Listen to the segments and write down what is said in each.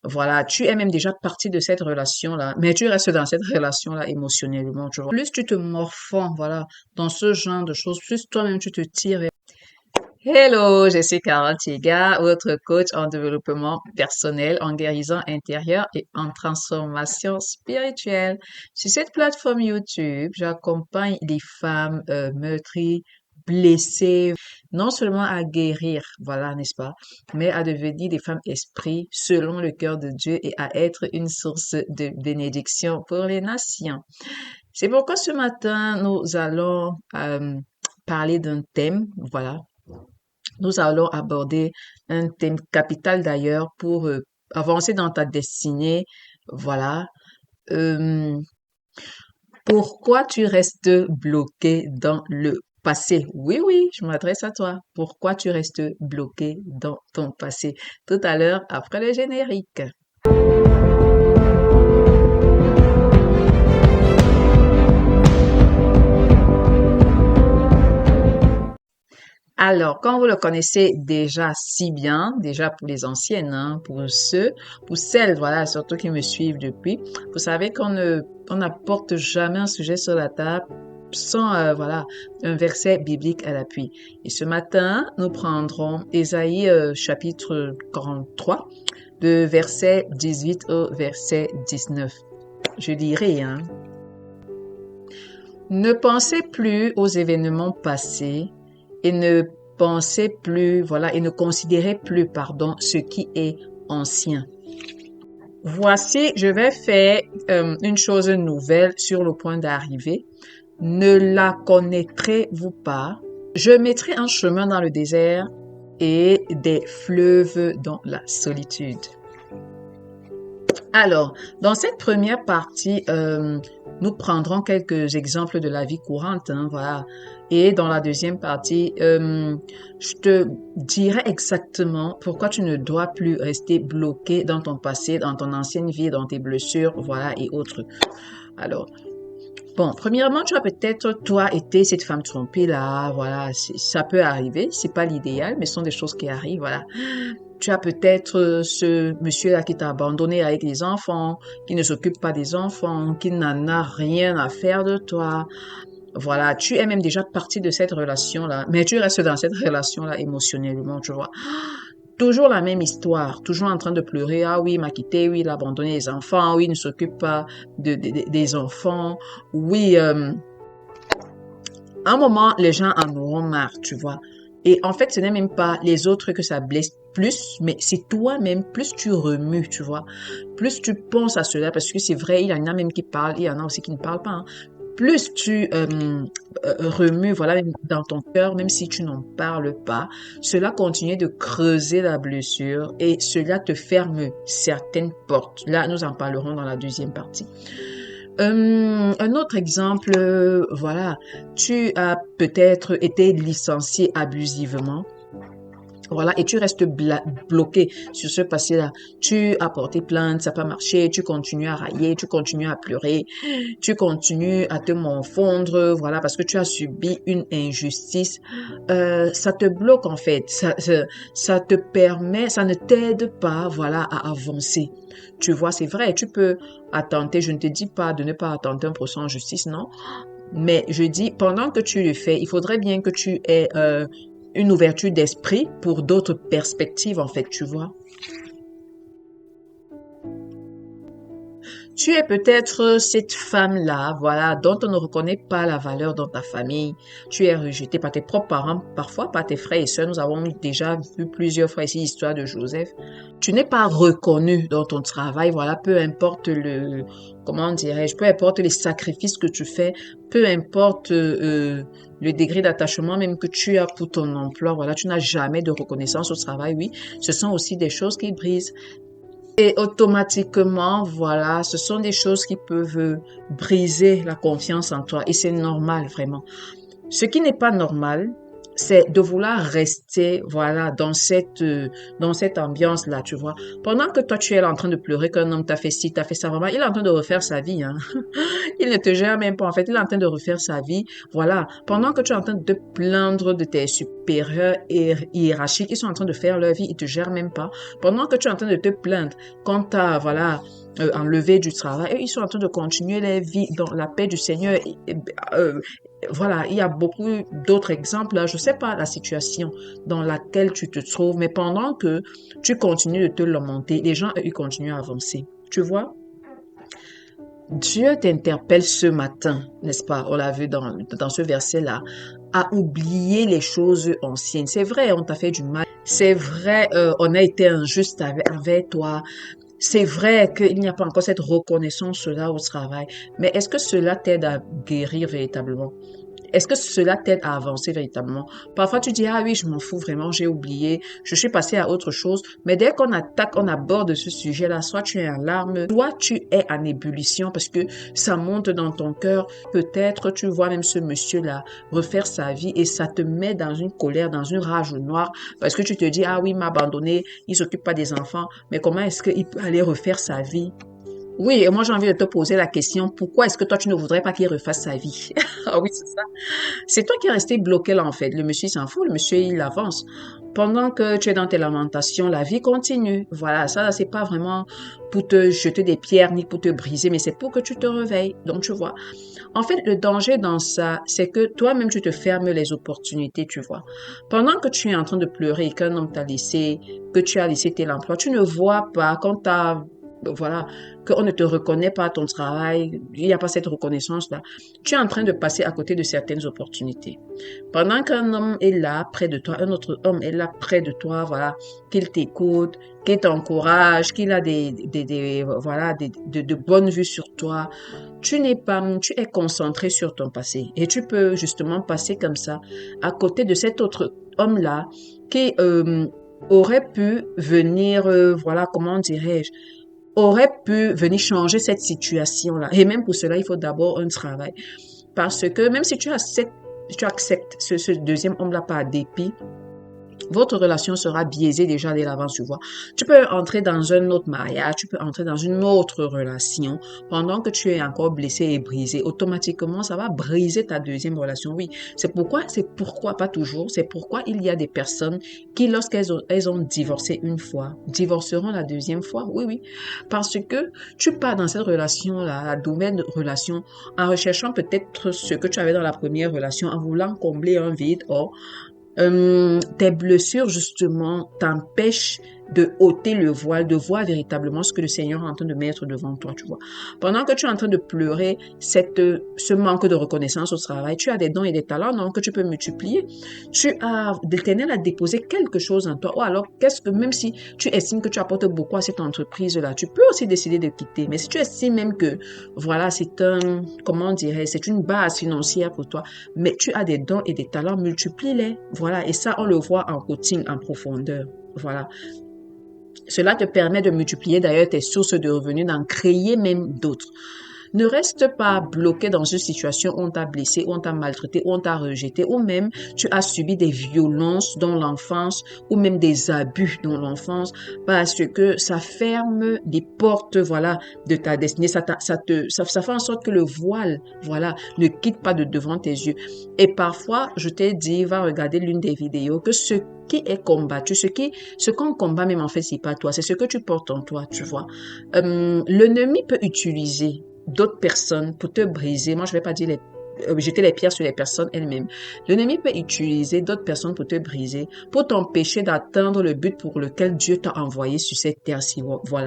Voilà, tu es même déjà parti de cette relation-là, mais tu restes dans cette relation-là émotionnellement, tu vois. Plus tu te morfonds, voilà, dans ce genre de choses, plus toi-même tu te tires vers... Hello, je suis Carole Tiga, votre coach en développement personnel, en guérison intérieure et en transformation spirituelle. Sur cette plateforme YouTube, j'accompagne les femmes meurtries, blessées, non seulement à guérir, voilà, n'est-ce pas, mais à devenir des femmes esprits selon le cœur de Dieu et à être une source de bénédiction pour les nations. C'est pourquoi ce matin, nous allons parler d'un thème, voilà, nous allons aborder un thème capital d'ailleurs pour avancer dans ta destinée. Voilà. Euh, Pourquoi tu restes bloqué dans le passé? Oui, oui, je m'adresse à toi. Pourquoi tu restes bloqué dans ton passé? Tout à l'heure, après le générique. Alors, comme vous le connaissez déjà si bien, déjà pour les anciennes, hein, pour celles, voilà, surtout qui me suivent depuis, vous savez on n'apporte jamais un sujet sur la table sans, voilà, un verset biblique à l'appui. Et ce matin, nous prendrons Ésaïe, chapitre 43, de verset 18 au verset 19. Je dirai, hein, ne pensez plus aux événements passés et ne pensez plus, voilà, et ne considérez plus, pardon, ce qui est ancien. Voici, je vais faire une chose nouvelle sur le point d'arriver. Ne la connaîtrez-vous pas? Je mettrai un chemin dans le désert et des fleuves dans la solitude. Alors, dans cette première partie, nous prendrons quelques exemples de la vie courante, hein, voilà. Et dans la deuxième partie, je te dirai exactement pourquoi tu ne dois plus rester bloqué dans ton passé, dans ton ancienne vie, dans tes blessures, voilà, et autres. Alors, bon, premièrement, tu as peut-être, toi, été cette femme trompée là, voilà, ça peut arriver, c'est pas l'idéal, mais ce sont des choses qui arrivent, voilà. Tu as peut-être ce monsieur-là qui t'a abandonné avec les enfants, qui ne s'occupe pas des enfants, qui n'en a rien à faire de toi. Voilà, tu es même déjà parti de cette relation-là, mais tu restes dans cette relation-là émotionnellement, tu vois. Toujours la même histoire, toujours en train de pleurer. Ah oui, il m'a quitté, oui, il a abandonné les enfants, oui, il ne s'occupe pas des enfants. Oui, à un moment, les gens en auront marre, tu vois. Et en fait, ce n'est même pas les autres que ça blesse plus, mais c'est toi-même, plus tu remues, tu vois. Plus tu penses à cela, parce que c'est vrai, il y en a même qui parlent, il y en a aussi qui ne parlent pas, hein. Plus tu remues, voilà, même dans ton cœur, même si tu n'en parles pas, cela continue de creuser la blessure et cela te ferme certaines portes. Là, nous en parlerons dans la deuxième partie. Un autre exemple, voilà, tu as peut-être été licencié abusivement. Voilà, et tu restes bloqué sur ce passé-là. Tu as porté plainte, ça n'a pas marché, tu continues à railler, tu continues à pleurer, tu continues à te morfondre, voilà, parce que tu as subi une injustice. Ça te bloque en fait, ça te permet, ça ne t'aide pas, voilà, à avancer. Tu vois, c'est vrai, tu peux attenter, je ne te dis pas de ne pas attenter un procès en justice, non, mais je dis, pendant que tu le fais, il faudrait bien que tu aies une ouverture d'esprit pour d'autres perspectives, en fait, tu vois. Tu es peut-être cette femme-là, voilà, dont on ne reconnaît pas la valeur dans ta famille. Tu es rejetée par tes propres parents, parfois par tes frères et sœurs. Nous avons déjà vu plusieurs fois ici l'histoire de Joseph. Tu n'es pas reconnu dans ton travail, voilà, peu importe comment dirais-je, peu importe les sacrifices que tu fais, peu importe le degré d'attachement même que tu as pour ton emploi, voilà, tu n'as jamais de reconnaissance au travail, oui. Ce sont aussi des choses qui brisent. Et automatiquement, voilà, ce sont des choses qui peuvent briser la confiance en toi. Et c'est normal, vraiment. Ce qui n'est pas normal, c'est de vouloir rester, voilà, dans cette ambiance-là, tu vois. Pendant que toi, tu es là en train de pleurer qu'un homme t'a fait ci, t'a fait ça, vraiment, il est en train de refaire sa vie, hein. Il ne te gère même pas, en fait, il est en train de refaire sa vie, voilà. Pendant que tu es en train de te plaindre de tes supérieurs hiérarchiques, ils sont en train de faire leur vie, ils te gèrent même pas. Pendant que tu es en train de te plaindre quand t'as, voilà, enlevé du travail, eux, ils sont en train de continuer leur vie dans la paix du Seigneur. Euh, voilà, il y a beaucoup d'autres exemples. Là. Je sais pas la situation dans laquelle tu te trouves, mais pendant que tu continues de te lamenter, les gens, eux, ils continuent à avancer. Tu vois? Dieu t'interpelle ce matin, n'est-ce pas? On l'a vu dans ce verset-là, à oublier les choses anciennes. C'est vrai, on t'a fait du mal. C'est vrai, on a été injuste avec toi. C'est vrai qu'il n'y a pas encore cette reconnaissance-là au travail. Mais est-ce que cela t'aide à guérir véritablement? Est-ce que cela t'aide à avancer véritablement? Parfois, tu dis, ah oui, je m'en fous vraiment, j'ai oublié, je suis passé à autre chose. Mais dès qu'on attaque, on aborde ce sujet-là, soit tu es en larmes, soit tu es en ébullition parce que ça monte dans ton cœur. Peut-être tu vois même ce monsieur-là refaire sa vie et ça te met dans une colère, dans une rage noire parce que tu te dis, ah oui, il m'a abandonné, il s'occupe pas des enfants, mais comment est-ce qu'il peut aller refaire sa vie? Oui, et moi j'ai envie de te poser la question, pourquoi est-ce que toi tu ne voudrais pas qu'il refasse sa vie? Ah oui, c'est ça. C'est toi qui es resté bloqué là en fait. Le monsieur il s'en fout, le monsieur il avance. Pendant que tu es dans tes lamentations, la vie continue. Voilà, ça c'est pas vraiment pour te jeter des pierres ni pour te briser, mais c'est pour que tu te réveilles. Donc tu vois. En fait, le danger dans ça, c'est que toi-même tu te fermes les opportunités, tu vois. Pendant que tu es en train de pleurer et qu'un homme t'a laissé, que tu as laissé tel emploi, tu ne vois pas quand t'as voilà, qu'on ne te reconnaît pas ton travail, il n'y a pas cette reconnaissance-là. Tu es en train de passer à côté de certaines opportunités. Pendant qu'un homme est là près de toi, un autre homme est là près de toi, voilà, qu'il t'écoute, qu'il t'encourage, qu'il a voilà, de bonnes vues sur toi. Tu n'es pas, tu es concentré sur ton passé et tu peux justement passer comme ça à côté de cet autre homme-là qui aurait pu venir, voilà, comment dirais-je, aurait pu venir changer cette situation-là. Et même pour cela, il faut d'abord un travail. Parce que même si tu acceptes ce deuxième homme-là par dépit, votre relation sera biaisée déjà dès l'avance, tu vois. Tu peux entrer dans un autre mariage, tu peux entrer dans une autre relation pendant que tu es encore blessé et brisé. Automatiquement, ça va briser ta deuxième relation. Oui, c'est pourquoi, pas toujours, c'est pourquoi il y a des personnes qui, elles ont divorcé une fois, divorceront la deuxième fois. Oui, oui. Parce que tu pars dans cette relation-là, la nouvelle relation, en recherchant peut-être ce que tu avais dans la première relation, en voulant combler un vide. Or, tes blessures, justement, t'empêchent de ôter le voile, de voir véritablement ce que le Seigneur est en train de mettre devant toi, tu vois. Pendant que tu es en train de pleurer ce manque de reconnaissance au travail, tu as des dons et des talents, non, que tu peux multiplier. L'Éternel a déposé quelque chose en toi. Ou alors, même si tu estimes que tu apportes beaucoup à cette entreprise-là, tu peux aussi décider de quitter. Mais si tu estimes même que, voilà, comment dirais, c'est une base financière pour toi, mais tu as des dons et des talents, multiplie-les. Voilà, et ça, on le voit en coaching en profondeur. Voilà. Cela te permet de multiplier d'ailleurs tes sources de revenus, d'en créer même d'autres. Ne reste pas bloqué dans une situation où on t'a blessé, où on t'a maltraité, où on t'a rejeté, ou même tu as subi des violences dans l'enfance, ou même des abus dans l'enfance, parce que ça ferme les portes, voilà, de ta destinée. Ça fait en sorte que le voile, voilà, ne quitte pas de devant tes yeux. Et parfois, je t'ai dit, va regarder l'une des vidéos, que ce qui est combattu, ce qu'on combat même en fait, c'est pas toi, c'est ce que tu portes en toi, tu vois. L'ennemi peut utiliser d'autres personnes pour te briser. Moi, je vais pas dire jeter les pierres sur les personnes elles-mêmes. L'ennemi peut utiliser d'autres personnes pour te briser, pour t'empêcher d'atteindre le but pour lequel Dieu t'a envoyé sur cette terre-ci. Voilà.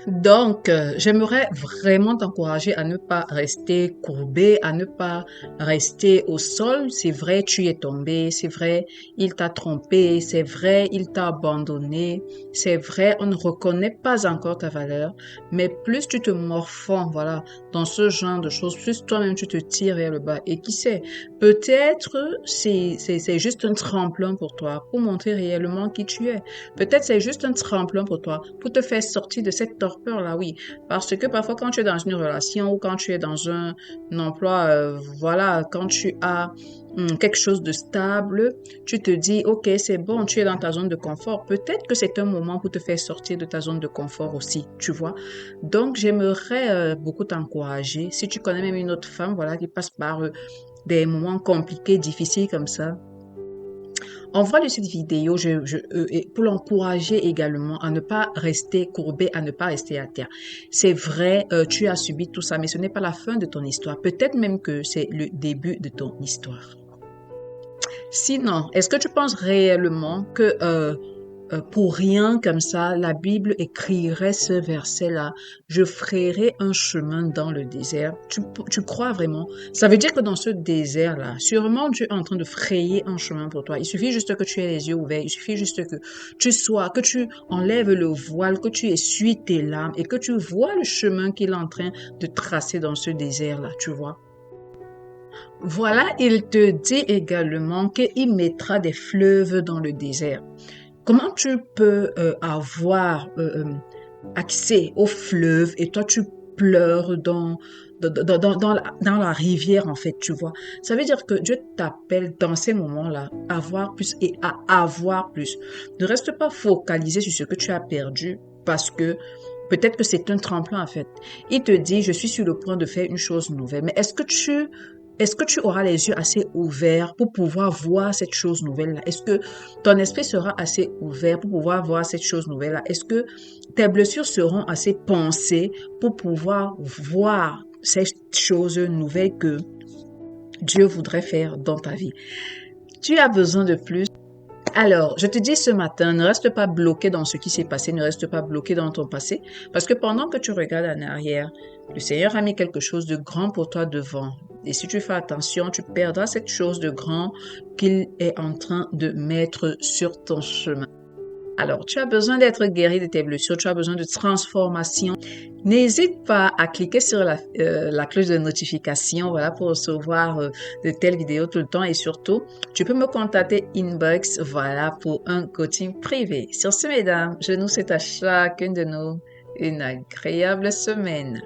Donc, j'aimerais vraiment t'encourager à ne pas rester courbé, à ne pas rester au sol. C'est vrai, tu es tombé. C'est vrai, il t'a trompé. C'est vrai, il t'a abandonné. C'est vrai, on ne reconnaît pas encore ta valeur. Mais plus tu te morfonds, voilà, dans ce genre de choses, plus toi-même tu te tires vers le bas. Et qui sait, peut-être c'est juste un tremplin pour toi, pour montrer réellement qui tu es. Peut-être c'est juste un tremplin pour toi, pour te faire sortir de cette torpeur là, oui. Parce que parfois quand tu es dans une relation ou quand tu es dans un emploi, voilà, quand tu as quelque chose de stable, tu te dis, OK, c'est bon, tu es dans ta zone de confort. Peut-être que c'est un moment pour te faire sortir de ta zone de confort aussi, tu vois. Donc, j'aimerais beaucoup t'encourager. Si tu connais même une autre femme, voilà, qui passe par des moments compliqués, difficiles comme ça, envoie-lui cette vidéo et pour l'encourager également à ne pas rester courbé, à ne pas rester à terre. C'est vrai, tu as subi tout ça, mais ce n'est pas la fin de ton histoire. Peut-être même que c'est le début de ton histoire. Sinon, est-ce que tu penses réellement que pour rien comme ça, la Bible écrirait ce verset-là, je ferai un chemin dans le désert? Tu crois vraiment? Ça veut dire que dans ce désert-là, sûrement Dieu est en train de frayer un chemin pour toi. Il suffit juste que tu aies les yeux ouverts, il suffit juste que que tu enlèves le voile, que tu essuies tes larmes et que tu vois le chemin qu'il est en train de tracer dans ce désert-là, tu vois. Voilà, il te dit également qu'il mettra des fleuves dans le désert. Comment tu peux avoir accès au fleuve et toi tu pleures dans la rivière en fait, tu vois. Ça veut dire que Dieu t'appelle dans ces moments-là à avoir plus et à avoir plus. Ne reste pas focalisé sur ce que tu as perdu parce que peut-être que c'est un tremplin en fait. Il te dit, je suis sur le point de faire une chose nouvelle. Mais est-ce que tu auras les yeux assez ouverts pour pouvoir voir cette chose nouvelle-là? Est-ce que ton esprit sera assez ouvert pour pouvoir voir cette chose nouvelle-là? Est-ce que tes blessures seront assez pensées pour pouvoir voir cette chose nouvelle que Dieu voudrait faire dans ta vie? Tu as besoin de plus. Alors, je te dis ce matin, ne reste pas bloqué dans ce qui s'est passé, ne reste pas bloqué dans ton passé, parce que pendant que tu regardes en arrière, le Seigneur a mis quelque chose de grand pour toi devant. Et si tu fais attention, tu perdras cette chose de grand qu'il est en train de mettre sur ton chemin. Alors, tu as besoin d'être guéri de tes blessures, tu as besoin de transformation. N'hésite pas à cliquer sur la cloche de notification, voilà, pour recevoir de telles vidéos tout le temps. Et surtout, tu peux me contacter inbox, voilà, pour un coaching privé. Sur ce, mesdames, je nous souhaite à chacune de nous une agréable semaine.